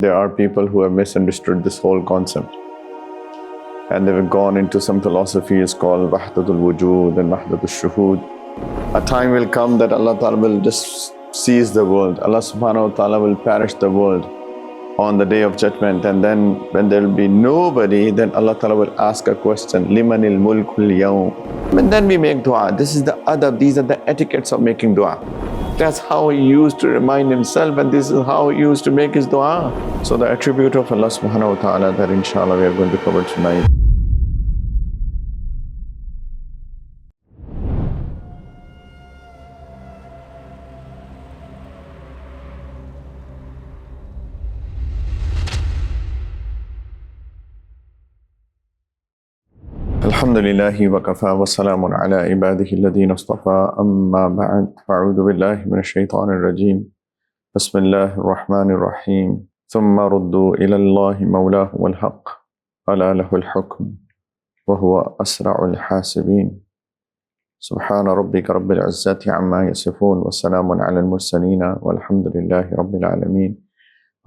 There are people who have misunderstood this whole concept, and they've gone into some philosophies called Wahdatul Wujud and Wahdatul Shuhud. A time will come that Allah Ta'ala will just seize the world. Allah Subhanahu wa Ta'ala will perish the world on the day of judgment, and then when there will be nobody, then Allah Ta'ala will ask a question, Limanil mulkul yawm. And then we make dua. This is the adab, these are the etiquettes of making dua. That's how he used to remind himself, and this is how he used to make his dua. So the attribute of Allah Subhanahu wa Ta'ala that inshallah we are going to cover tonight. Alhamdulillahi wa kafa wa salamun ala ibadihi alladhina istafa amma ba'd fa'udhu billahi minash shaitanir rajim bismillahir rahmanir rahim thumma ruddu ila Allahi mawlahu Al-Haqq ala lahul hukm wa huwa asra'ul hasibin subhana rabbika rabbil izzati amma yasifun wa salamun ala al-mursalin walhamdulillahi rabbil alamin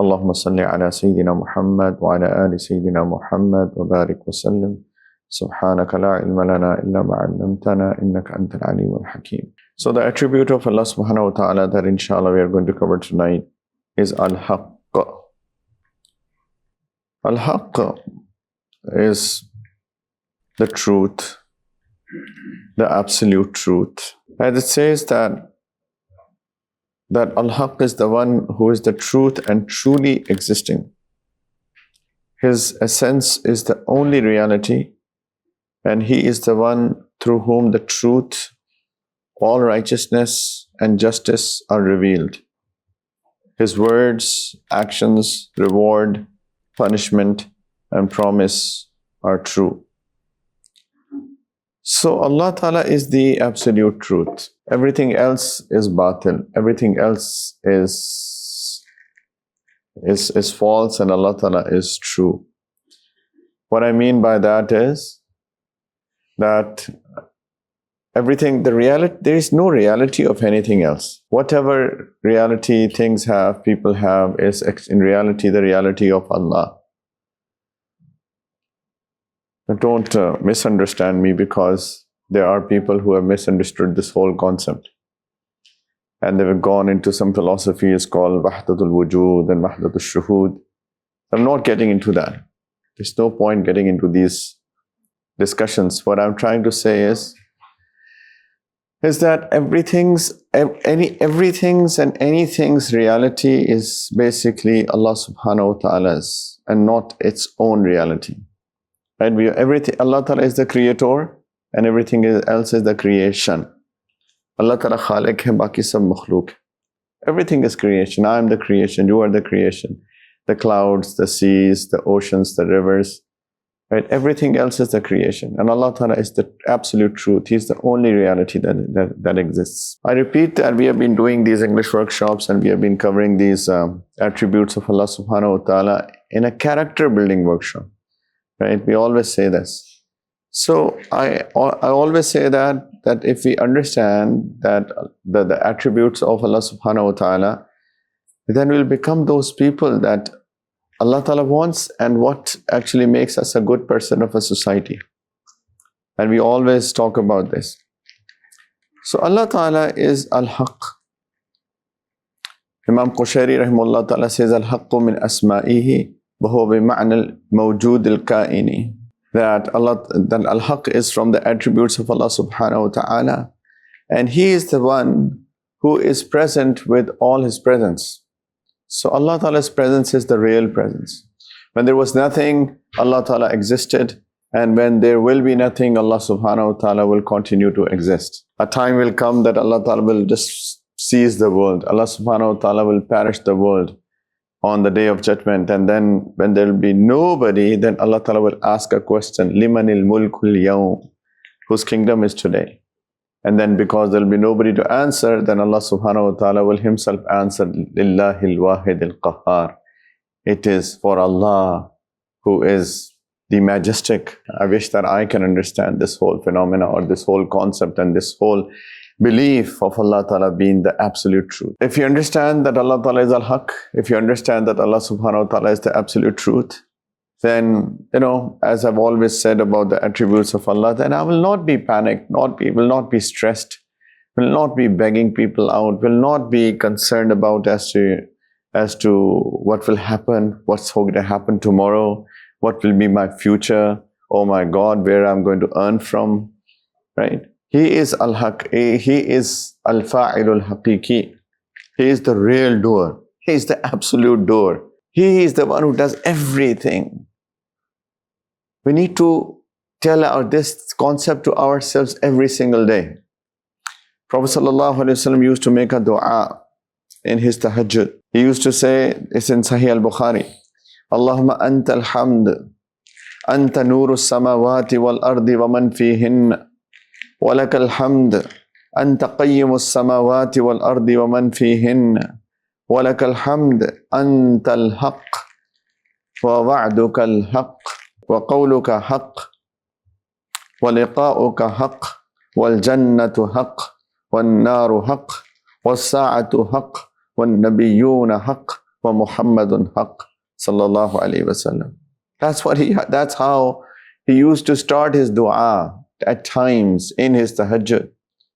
Allahumma salli ala Sayyidina Muhammad wa ala ali Sayyidina Muhammad wa barik wa sallim Subhanaka la ilma lana illa ma 'allamtana innaka antal alimul hakim. So the attribute of Allah Subhanahu wa Ta'ala that inshallah we are going to cover tonight is Al-Haqq. Al-Haqq is the truth, the absolute truth. And it says that Al-Haqq is the one who is the truth and truly existing. His essence is the only reality, and He is the one through whom the truth, all righteousness and justice are revealed. His words, actions, reward, punishment and promise are true. So Allah Ta'ala is the absolute truth. Everything else is batil. Everything else is false, and Allah Ta'ala is true. What I mean by that is that everything, there is no reality of anything else. Whatever reality things have, people have, is in reality the reality of Allah. But don't misunderstand me, because there are people who have misunderstood this whole concept, and they've gone into some philosophies called Wahdatul Wujud and Wahdatul Shuhud. I'm not getting into that. There's no point getting into these discussions. What I'm trying to say is that everything's and anything's reality is basically Allah Subhanahu wa Ta'ala's and not its own reality. Right? Allah Ta'ala is the creator, and everything else is the creation. Allah Ta'ala Khaliq hai, baki sab makhluk. Everything is creation. I am the creation, you are the creation. The clouds, the seas, the oceans, the rivers. Right? Everything else is the creation, and Allah Ta'ala is the absolute truth. He is the only reality that exists. I repeat that we have been doing these English workshops, and we have been covering these attributes of Allah Subhanahu wa Ta'ala in a character building workshop. Right? We always say this. So I always say that if we understand that the attributes of Allah Subhanahu wa Ta'ala, then we'll become those people that Allah Ta'ala wants, and what actually makes us a good person of a society. And we always talk about this. So Allah Ta'ala is Al-Haqq. Imam Qushayri Rahimahullah Ta'ala says, Al-Haqqu min asma'ihi wa huwa bima'na al-mawjud al-ka'ini. That Al-Haqq is from the attributes of Allah Subhanahu wa Ta'ala, and He is the one who is present with all His presence. So Allah Ta'ala's presence is the real presence. When there was nothing, Allah Ta'ala existed. And when there will be nothing, Allah Subhanahu wa Ta'ala will continue to exist. A time will come that Allah Ta'ala will just seize the world. Allah Subhanahu wa Ta'ala will perish the world on the day of judgment. And then when there will be nobody, then Allah Ta'ala will ask a question, Limanil mulkul yawm, whose kingdom is today? And then because there will be nobody to answer, then Allah Subhanahu wa Ta'ala will Himself answer, Lillahil wahidil qahhar. It is for Allah who is the majestic. I wish that I can understand this whole phenomena, or this whole concept, and this whole belief of Allah Ta'ala being the absolute truth. If you understand that Allah Ta'ala is Al-Haq, if you understand that Allah Subhanahu Wa Ta'ala is the absolute truth, then, as I've always said about the attributes of Allah, then I will not be panicked, will not be stressed, will not be begging people out, will not be concerned about as to what will happen, what's going to happen tomorrow, what will be my future, oh my God, where I'm going to earn from, right? He is Al-Haq, He is Al-Fa'ilul Haqiqi. He is the real doer. He is the absolute doer. He is the one who does everything. We need to tell this concept to ourselves every single day. Prophet ﷺ used to make a dua in his tahajjud. He used to say, it's in Sahih al-Bukhari, Allahumma anta al-hamd, anta nuru samawati wal-ardi wa man fihinna, wa laka al-hamd, anta qayyimu samawati wal-ardi wa man fihinna, wa laka al-hamd, anta al-haqq, wa wa'duka al-haqq, wa qawluka haqq, wa liqa'uka haqq, wal jannatu haqq, wal naru haqq, wal sa'atu haqq, wal nabiyyuna haqq, wa Muhammadun haqq, sallallahu alayhi wa sallam. That's how he used to start his dua at times in his tahajjud.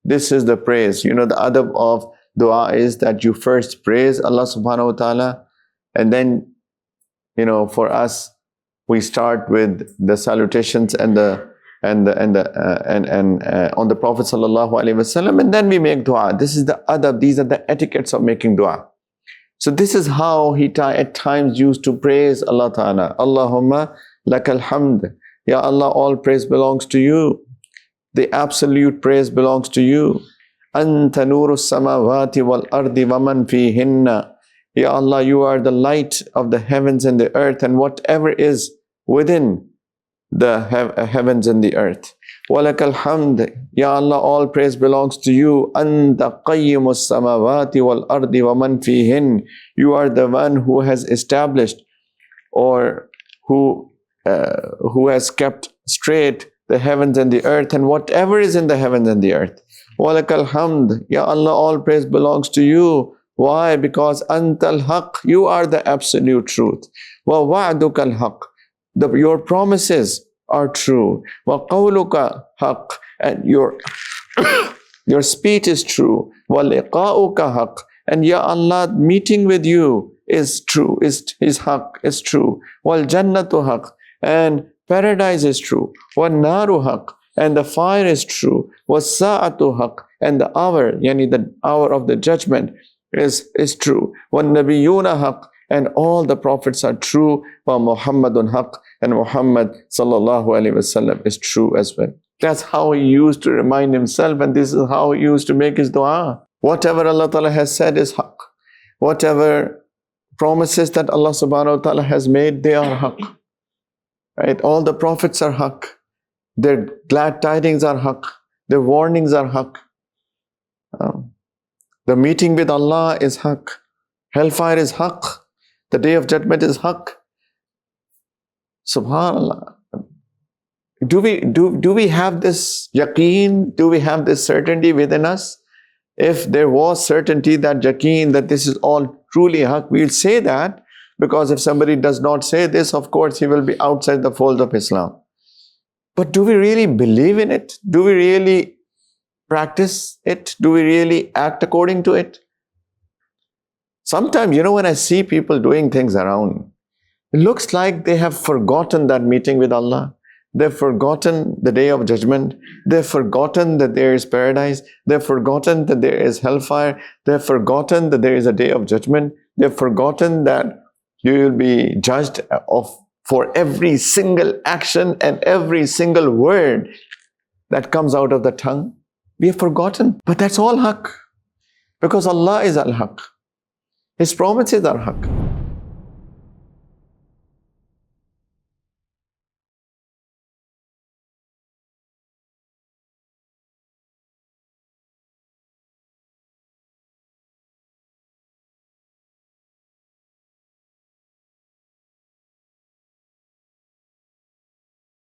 This is the praise. The adab of dua is that you first praise Allah subhanahu wa ta'ala, and then, for us, we start with the salutations and on the Prophet sallallahu alaihi wasallam, and then we make dua. This is the adab. These are the etiquettes of making dua. So this is how he at times used to praise Allah Ta'ala. Allahumma lakal hamd. Ya Allah, all praise belongs to you. The absolute praise belongs to you. Anta nuru samawati wal ardi wa man fihinna. Ya Allah, you are the light of the heavens and the earth and whatever is within the heavens and the earth. Walakal hamd. Ya Allah, all praise belongs to you. Anta qayyimus samawati wal ardi wa man fihin. You are the one who has established or who has kept straight the heavens and the earth and whatever is in the heavens and the earth. Walakal hamd. Ya Allah, all praise belongs to you. Why? Because Antal Haqq, you are the absolute truth. Wa wa'duka al-haqq. Your promises are true. Wa qawluka haqq, and your speech is true. Wa liqa'uka haqq, and Ya Allah, meeting with you is true, is haqq, is true. Wal jannatu haqq, and paradise is true. Wa naru haqq, and the fire is true. Was sa'atu haqq, and the hour, yani the hour of the judgment is true. Wan nabiyyuna haqq, and all the prophets are true. Wa Muhammadun haqq, and Muhammad sallallahu alaihi wasallam is true as well. That's how he used to remind himself, and this is how he used to make his dua. Whatever Allah Ta'ala has said is haqq. Whatever promises that Allah subhanahu wa ta'ala has made, they are haqq. Right? All the prophets are haqq. Their glad tidings are haqq. Their warnings are haqq. The meeting with Allah is haqq. Hellfire is haqq. The day of judgment is haqq. Subhanallah. Do we have this yaqeen? Do we have this certainty within us? If there was certainty, that yaqeen, that this is all truly haqq, we'll say that, because if somebody does not say this, of course he will be outside the fold of Islam. But do we really believe in it? Do we really practice it? Do we really act according to it? Sometimes, when I see people doing things around, it looks like they have forgotten that meeting with Allah. They've forgotten the day of judgment. They've forgotten that there is paradise. They've forgotten that there is hellfire. They've forgotten that there is a day of judgment. They've forgotten that you will be judged for every single action and every single word that comes out of the tongue. We have forgotten. But that's all haqq. Because Allah is Al-Haq. His promises are haqq.